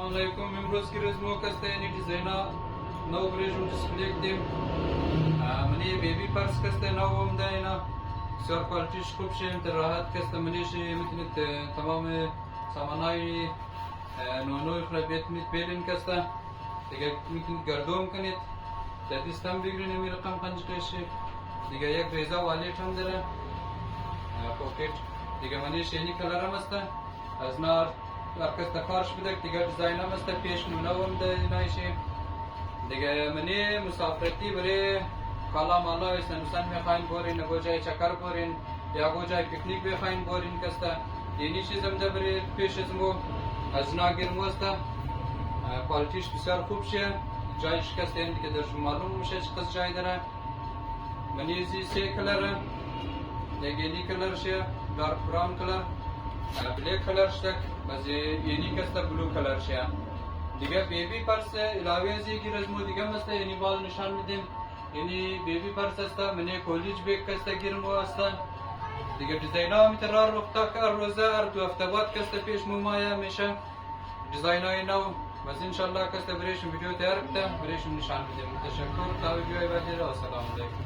علیکم. امروز کی رزمو کسته یعنی دیزاینا نو بريجم display کدیم منی بیبی پرس کسته نو هم ده اینا بسیار کوالیتیش خوب شه انت راحت کسته منیش میتونید تمام سامانای نو خرابیت میت بیلین کسته دیگه میتونید گردوم کنید دستم بگیرین می رقم قنجقش دیگه یک ریزا والیت هم داره پاکت دیگه منیش یعنی کلر هم است از نار هرکس کارش بده دیگه دیزاین هم است پیش نمونه هم ده اینایشه دیگه منی مسافرتی برای کالا مالا ایستن مثلا میخواین برین نگو جای چکر برین یا گو جای پیکنیک بخواین برین کسته یعنی چیزم ده برای پیش ازمو از ناگرمو است کوالیتیش بسیار خوب شه جایش کسته یعنی که درش معلوم میشه چه قصد جای داره منی زی سه کلره دیگه کلر شه دارک براون کلر بلیک کلر شتک بس یعنی کسته بلو کلر شه دیگه بیبی پرس علاوه از یکی رزمو دیگه مسته یعنی بال نشان میدیم یعنی بیبی پرس است منی کالج بیگ کسته گیرمو است دیگه دیزاینا میترار وقتا که روزه هر دو هفته بعد کسته پیش ممایه میشه دیزاینای نو بس انشالله کسته بریشم ویدیو تیار بده بریشم نشان میدیم تشکر تا ویدیو بعدی را السلام علیکم